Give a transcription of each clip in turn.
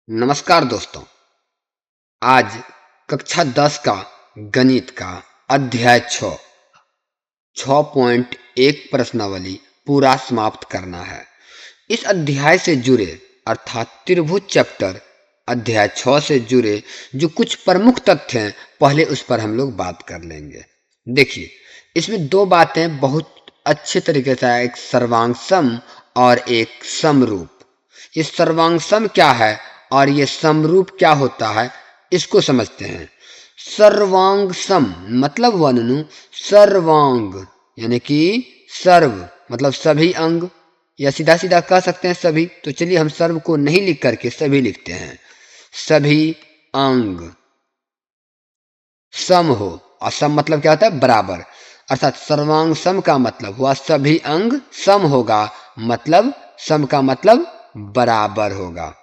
नमस्कार दोस्तों। आज कक्षा 10 का गणित का अध्याय 6.1 प्रश्नावली पूरा समाप्त करना है। इस अध्याय से जुड़े अर्थात त्रिभुज चैप्टर अध्याय 6 से जुड़े जो कुछ प्रमुख तथ्य हैं, पहले उस पर हम लोग बात कर लेंगे। देखिए, इसमें दो बातें बहुत अच्छे तरीके से, एक सर्वांग सम और एक समरूप। ये सर्वांग सम क्या है और ये समरूप क्या होता है, इसको समझते हैं। सर्वांग सम मतलब वननु, सर्वांग यानी कि सर्व मतलब सभी अंग, या सीधा सीधा कह सकते हैं सभी। तो चलिए हम सर्व को नहीं लिख करके सभी लिखते हैं। सभी अंग सम हो, और सम मतलब क्या होता है, बराबर। अर्थात सर्वांग सम का मतलब हुआ सभी अंग सम होगा, मतलब सम का मतलब बराबर होगा।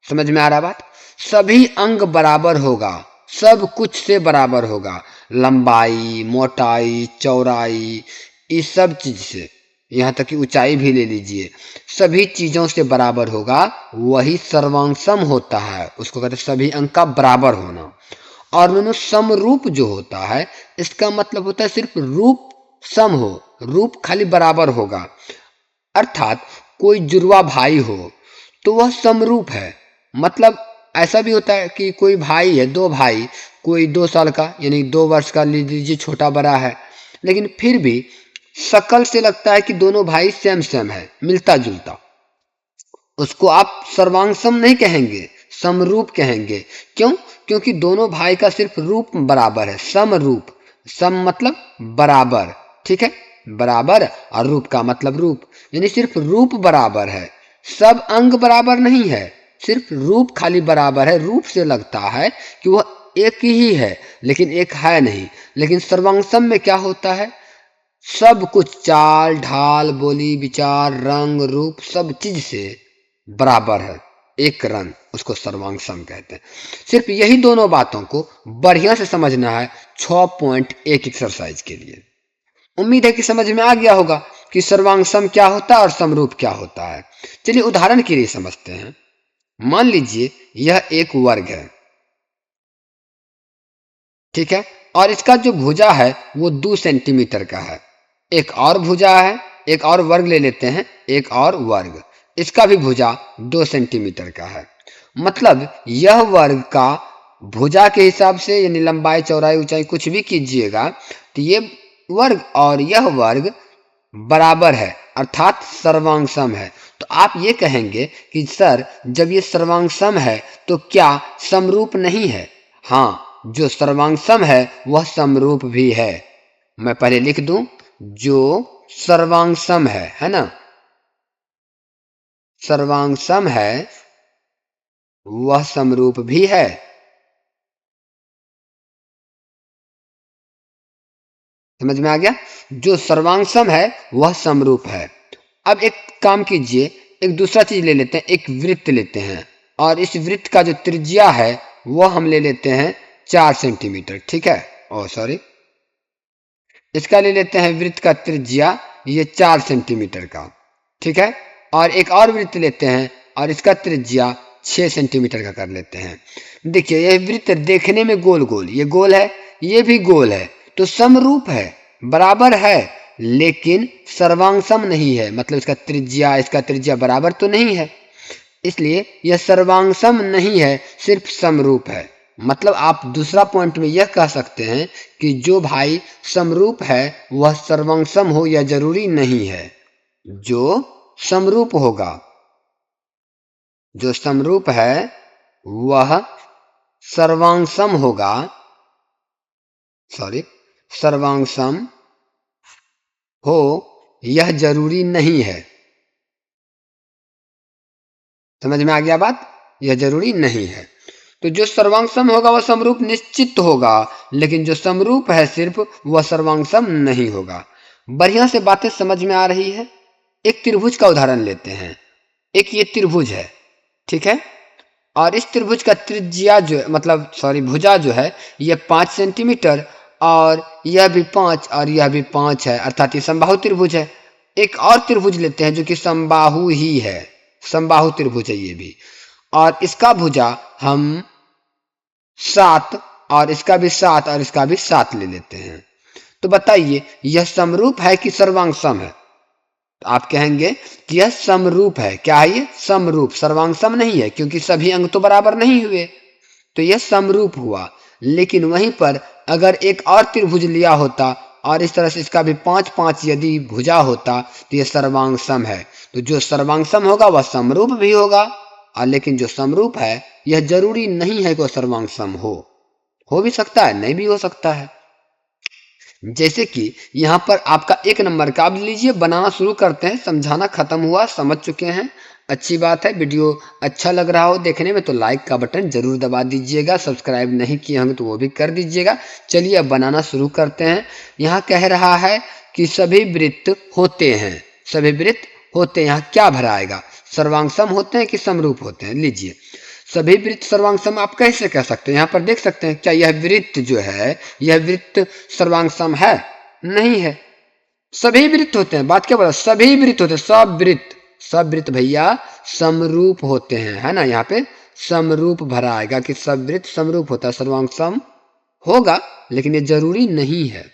समझ में आ रहा बात? सभी अंग बराबर होगा, सब कुछ से बराबर होगा, लंबाई, मोटाई, चौड़ाई, इस सब चीज से, यहाँ तक कि ऊंचाई भी ले लीजिए, सभी चीजों से बराबर होगा। वही सर्वांग सम होता है, उसको कहते हैं सभी अंग का बराबर होना। और मैंने समरूप जो होता है, इसका मतलब होता है सिर्फ रूप सम हो, रूप खाली बराबर होगा। अर्थात कोई जुड़वा भाई हो तो वह समरूप है। मतलब ऐसा भी होता है कि कोई भाई है, दो भाई, कोई 2 साल का यानी 2 वर्ष का ले लीजिए, छोटा बड़ा है, लेकिन फिर भी शक्ल से लगता है कि दोनों भाई सेम सेम है, मिलता जुलता। उसको आप सर्वांग सम नहीं कहेंगे, समरूप कहेंगे। क्यों? क्योंकि दोनों भाई का सिर्फ रूप बराबर है, समरूप। सम मतलब बराबर, ठीक है, बराबर, और रूप का मतलब रूप, यानी सिर्फ रूप बराबर है, सब अंग बराबर नहीं है, सिर्फ रूप खाली बराबर है। रूप से लगता है कि वह एक ही है, लेकिन एक है नहीं। लेकिन सर्वांग सम में क्या होता है, सब कुछ, चाल ढाल, बोली विचार, रंग रूप, सब चीज से बराबर है, एक रंग, उसको सर्वांग सम कहते हैं। सिर्फ यही दोनों बातों को बढ़िया से समझना है 6.1 एक्सरसाइज के लिए। उम्मीद है कि समझ में आ गया होगा कि सर्वांग सम क्या होता है और समरूप क्या होता है। चलिए उदाहरण के लिए समझते हैं। मान लीजिए यह एक वर्ग है, ठीक है, और इसका जो भुजा है वो 2 सेंटीमीटर का है। एक और भुजा है, एक और वर्ग ले लेते हैं, एक और वर्ग, इसका भी भुजा 2 सेंटीमीटर का है। मतलब यह वर्ग का भुजा के हिसाब से, यानी लंबाई चौड़ाई ऊंचाई कुछ भी कीजिएगा, तो ये वर्ग और यह वर्ग बराबर है, अर्थात सर्वांग सम है। तो आप ये कहेंगे कि सर, जब ये सर्वांग सम है तो क्या समरूप नहीं है? हाँ, जो सर्वांग सम है वह समरूप भी है। मैं पहले लिख दूं, जो सर्वांग सम है ना, सर्वांग सम है वह समरूप भी है। समझ में आ गया? जो सर्वांग सम है वह समरूप है। अब एक काम कीजिए, एक दूसरा चीज ले लेते हैं, एक वृत्त लेते हैं, और इस वृत्त का जो त्रिज्या है वह हम ले लेते हैं 4 सेंटीमीटर, ठीक है। ओ सॉरी, इसका ले लेते हैं वृत्त का त्रिज्या ये 4 सेंटीमीटर का, ठीक है। और एक और वृत्त लेते हैं और इसका त्रिज्या 6 सेंटीमीटर का कर लेते हैं। देखिए ये वृत्त देखने में गोल गोल, ये गोल है, ये भी गोल है, तो समरूप है, बराबर है, लेकिन सर्वांग सम नहीं है। मतलब इसका त्रिज्या बराबर तो नहीं है, इसलिए यह सर्वांग सम नहीं है, सिर्फ समरूप है। मतलब आप दूसरा पॉइंट में यह कह सकते हैं कि जो भाई समरूप है वह सर्वांग सम हो, यह जरूरी नहीं है। जो समरूप होगा, जो समरूप है वह सर्वांग सम होगा, सॉरी, सर्वांग सम हो, यह जरूरी नहीं है। समझ में आ गया बात? यह जरूरी नहीं है। तो जो सर्वांग सम होगा वह समरूप निश्चित होगा, लेकिन जो समरूप है सिर्फ वह सर्वांग सम नहीं होगा। बढ़िया से बातें समझ में आ रही है? एक त्रिभुज का उदाहरण लेते हैं। एक ये त्रिभुज है, ठीक है, और इस त्रिभुज का त्रिज्या जो मतलब सॉरी भुजा जो है यह 5 सेंटीमीटर, और यह भी 5 और यह भी 5 है, अर्थात ये समबाहु त्रिभुज है। एक और त्रिभुज लेते हैं जो कि समबाहु ही है, समबाहु त्रिभुज है ये भी, और इसका भुजा हम 7 और इसका भी 7 और इसका भी 7 ले लेते हैं। तो बताइए यह समरूप है कि सर्वांग सम है? तो आप कहेंगे कि यह समरूप है। क्या है ये? समरूप। सर्वांग सम नहीं है क्योंकि सभी अंग तो बराबर नहीं हुए, तो यह समरूप हुआ। लेकिन वहीं पर अगर एक और त्रिभुज लिया होता और इस तरह से इसका भी 5-5 यदि भुजा होता तो यह सर्वांग सम है। तो जो सर्वांग सम होगा वह समरूप भी होगा, और लेकिन जो समरूप है यह जरूरी नहीं है कि वह सर्वांग सम हो भी सकता है, नहीं भी हो सकता है। जैसे कि यहाँ पर आपका 1 नंबर का, अब लीजिए बनाना शुरू करते हैं। समझाना खत्म हुआ, समझ चुके हैं, अच्छी बात है। वीडियो अच्छा लग रहा हो देखने में तो लाइक का बटन जरूर दबा दीजिएगा, सब्सक्राइब नहीं किए होंगे तो वो भी कर दीजिएगा। चलिए अब बनाना शुरू करते हैं। यहाँ कह रहा है कि सभी वृत्त होते हैं, सभी वृत्त होते हैं। यहाँ क्या भराएगा? सर्वांग सम होते हैं कि समरूप होते हैं? लीजिए, सभी वृत्त सर्वांग सम आप कैसे कह सकते हैं? यहाँ पर देख सकते हैं, क्या यह वृत्त जो है यह वृत्त सर्वांग सम है? नहीं है। सभी वृत्त होते हैं, बात क्या बोला? सभी वृत्त होते हैं, सब वृत्त, सब वृत्त भैया समरूप होते हैं, है ना? यहाँ पे समरूप भरा आएगा कि सब वृत्त समरूप होता है, सर्वांग सम होगा, लेकिन ये जरूरी नहीं है।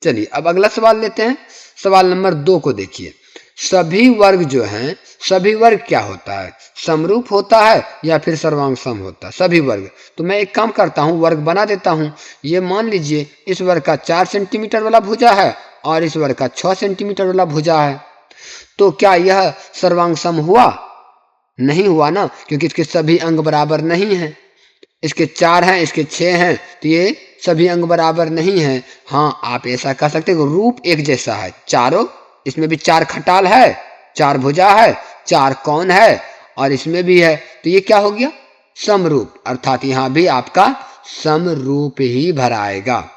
चलिए अब अगला सवाल लेते हैं। सवाल नंबर 2 को देखिए। सभी वर्ग जो हैं, सभी वर्ग क्या होता है? समरूप होता है या फिर सर्वांग सम होता है? सभी वर्ग। तो मैं एक काम करता हूं, वर्ग बना देता हूं। ये मान लीजिए इस वर्ग का 4 सेंटीमीटर वाला भुजा है और इस वर्ग का 6 सेंटीमीटर वाला भुजा है। तो क्या यह सर्वांग सम हुआ? नहीं हुआ ना, क्योंकि इसके सभी अंग बराबर नहीं हैं। इसके 4 हैं, इसके 6 हैं, तो ये सभी अंग बराबर नहीं है। हाँ, आप ऐसा कह सकते हैं, रूप एक जैसा है चारों। इसमें भी 4 खटाल है, 4 भुजा है, 4 कौन है, और इसमें भी है, तो ये क्या हो गया? समरूप। अर्थात यहां भी आपका समरूप ही भराएगा।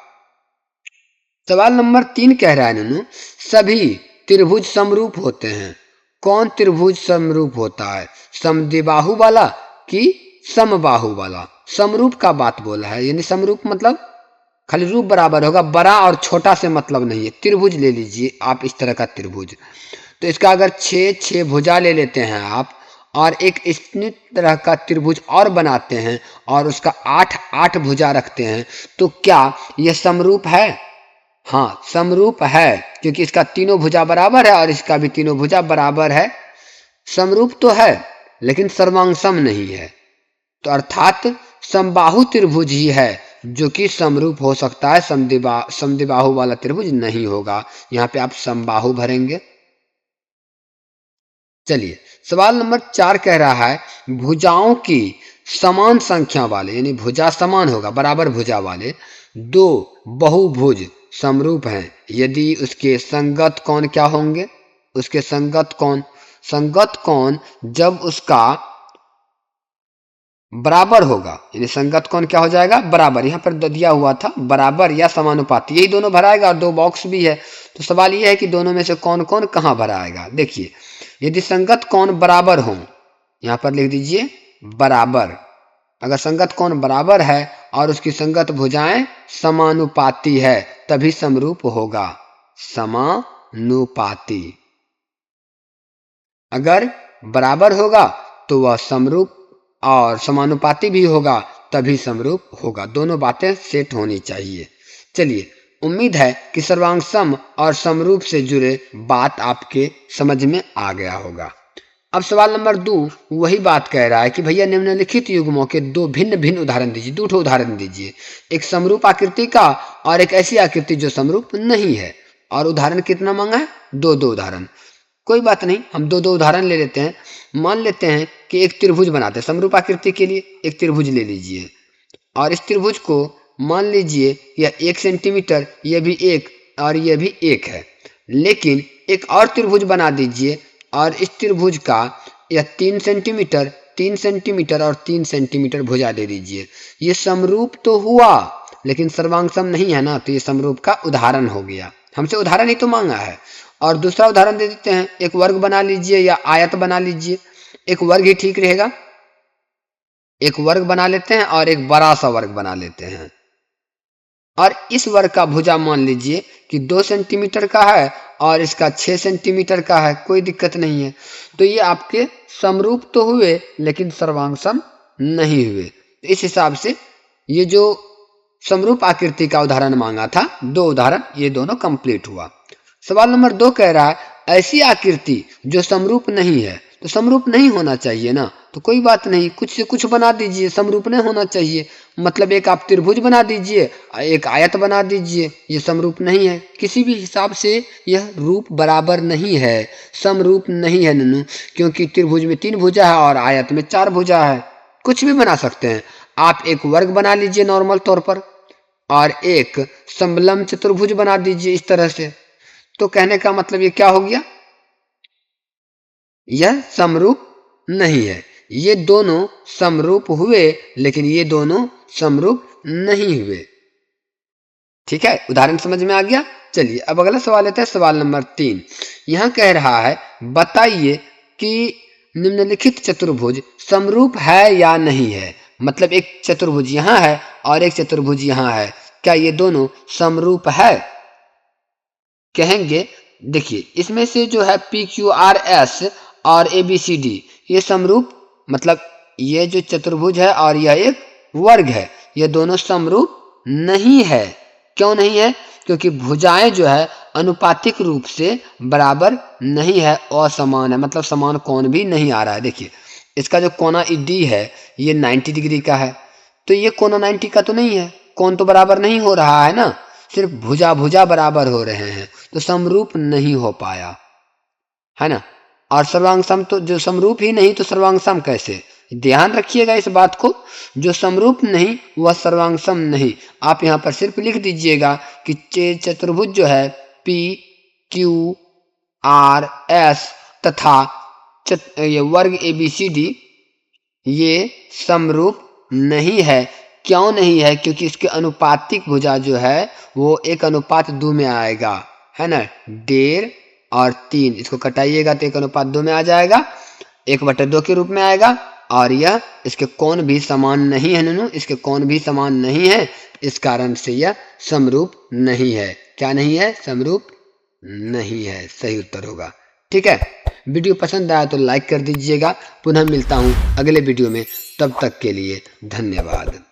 सवाल नंबर 3 कह रहा है नन्नू, सभी त्रिभुज समरूप होते हैं। कौन त्रिभुज समरूप होता है? समद्विबाहु वाला कि समबाहु वाला? समरूप का बात बोला है, यानी समरूप मतलब खाली रूप बराबर होगा, बड़ा और छोटा से मतलब नहीं है। त्रिभुज ले लीजिए आप, इस तरह का त्रिभुज, तो इसका अगर 6 भुजा ले लेते हैं आप और एक इस तरह का त्रिभुज और बनाते हैं और उसका 8 भुजा रखते हैं, तो क्या यह समरूप है? हाँ, समरूप है, क्योंकि इसका तीनों भुजा बराबर है और इसका भी तीनों भुजा बराबर है। समरूप तो है लेकिन सर्वांग सम नहीं है। तो अर्थात समबाहु त्रिभुज ही है जो कि समरूप हो सकता है, समद्विबाहु वाला त्रिभुज नहीं होगा। यहाँ पे आप समबाहु भरेंगे। चलिए सवाल नंबर 4 कह रहा है, भुजाओं की समान संख्या वाले, यानी भुजा समान होगा, बराबर भुजा वाले 2 बहुभुज समरूप हैं यदि उसके संगत कोण क्या होंगे? उसके संगत कोण, संगत कोण जब उसका बराबर होगा, यानी संगत कोण क्या हो जाएगा? बराबर। यहाँ पर दिया हुआ था बराबर या समानुपाती, यही दोनों भराएगा और 2 बॉक्स भी है। तो सवाल ये है कि दोनों में से कौन कौन कहाँ भराएगा। देखिए, यदि संगत कोण बराबर हो, यहाँ पर लिख दीजिए बराबर। अगर संगत कोण बराबर है और उसकी संगत भुजाएं समानुपाती है तभी समरूप होगा, समानुपाती। अगर बराबर होगा तो वह समरूप और समानुपाती भी होगा तभी समरूप होगा। दोनों बातें सेट होनी चाहिए। चलिए, उम्मीद है कि सर्वांग सम और समरूप से जुड़े बात आपके समझ में आ गया होगा। अब सवाल नंबर 2 वही बात कह रहा है कि भैया निम्नलिखित युग्मों के 2 भिन्न भिन्न उदाहरण दीजिए। 2 उदाहरण दीजिए, एक समरूप आकृति का और एक ऐसी आकृति जो समरूप नहीं है। और उदाहरण कितना मांगा है? 2 उदाहरण। कोई बात नहीं, हम 2 उदाहरण ले लेते हैं। मान लेते हैं कि एक त्रिभुज बनाते हैं, समरूप आकृति के लिए एक त्रिभुज ले लीजिए और इस त्रिभुज को मान लीजिए यह 1 सेंटीमीटर, यह भी 1 और यह भी 1 है। लेकिन एक और त्रिभुज बना दीजिए और इस त्रिभुज का यह 3 सेंटीमीटर, 3 सेंटीमीटर और 3 सेंटीमीटर भुजा दे दीजिए। ये समरूप तो हुआ लेकिन सर्वांग सम नहीं है ना, तो ये समरूप का उदाहरण हो गया। हमसे उदाहरण ही तो मांगा है। और दूसरा उदाहरण दे देते हैं, एक वर्ग बना लीजिए या आयत बना लीजिए। एक वर्ग ही ठीक रहेगा। एक वर्ग बना लेते हैं और एक बड़ा सा वर्ग बना लेते हैं। और इस वर्ग का भुजा मान लीजिए कि 2 सेंटीमीटर का है और इसका 6 सेंटीमीटर का है, कोई दिक्कत नहीं है। तो ये आपके समरूप तो हुए लेकिन सर्वांग सम नहीं हुए। तो इस हिसाब से ये जो समरूप आकृति का उदाहरण मांगा था, 2 उदाहरण, ये दोनों कंप्लीट हुआ। सवाल नंबर 2 कह रहा है ऐसी आकृति जो समरूप नहीं है। तो समरूप नहीं होना चाहिए ना, तो कोई बात नहीं, कुछ से कुछ बना दीजिए, समरूप नहीं होना चाहिए। मतलब एक आप त्रिभुज बना दीजिए, एक आयत बना दीजिए, ये समरूप नहीं है। किसी भी हिसाब से यह रूप बराबर नहीं है, समरूप नहीं है नन्नू, क्योंकि त्रिभुज में 3 भुजा है और आयत में 4 भुजा है। कुछ भी बना सकते हैं आप, एक वर्ग बना लीजिए नॉर्मल तौर पर, और एक समलंब चतुर्भुज बना दीजिए इस तरह से। तो कहने का मतलब ये क्या हो गया, यह समरूप नहीं है। ये दोनों समरूप हुए लेकिन ये दोनों समरूप नहीं हुए। ठीक है, उदाहरण समझ में आ गया। चलिए अब अगला सवाल लेते हैं, सवाल नंबर 3। यहां कह रहा है बताइए कि निम्नलिखित चतुर्भुज समरूप है या नहीं है। मतलब एक चतुर्भुज यहां है और एक चतुर्भुज यहां है, क्या ये दोनों समरूप है? कहेंगे देखिए इसमें से जो है PQRS और ABCD ये समरूप, मतलब ये जो चतुर्भुज है और यह एक वर्ग है, ये दोनों समरूप नहीं है। क्यों नहीं है? क्योंकि भुजाएं जो है अनुपातिक रूप से बराबर नहीं है, असमान है, मतलब समान कोण भी नहीं आ रहा है। देखिए इसका जो कोना D है ये 90 डिग्री का है, तो ये कोना 90 का तो नहीं है, कोण तो बराबर नहीं हो रहा है ना, सिर्फ भुजा भुजा बराबर हो रहे हैं, तो समरूप नहीं हो पाया, है ना। और सर्वांग सम तो जो समरूप ही नहीं तो सर्वांग सम कैसे? ध्यान रखिएगा इस बात को, जो समरूप नहीं वह सर्वांग सम नहीं। आप यहाँ पर सिर्फ लिख दीजिएगा कि चतुर्भुज जो है PQRS तथा ये वर्ग ABCD ये समरूप नहीं है। क्यों नहीं है? क्योंकि इसके अनुपातिक भुजा जो है वो 1:2 में आएगा, है ना। 1.5 और 3 इसको कटाइएगा तो 1:2 में आ जाएगा, 1/2 के रूप में आएगा। और यह इसके कोण भी समान नहीं है नन्नू, इसके कोण भी समान नहीं है, इस कारण से यह समरूप नहीं है। क्या नहीं है? समरूप नहीं है, सही उत्तर होगा। ठीक है, वीडियो पसंद आया तो लाइक कर दीजिएगा। पुनः मिलता हूँ अगले वीडियो में, तब तक के लिए धन्यवाद।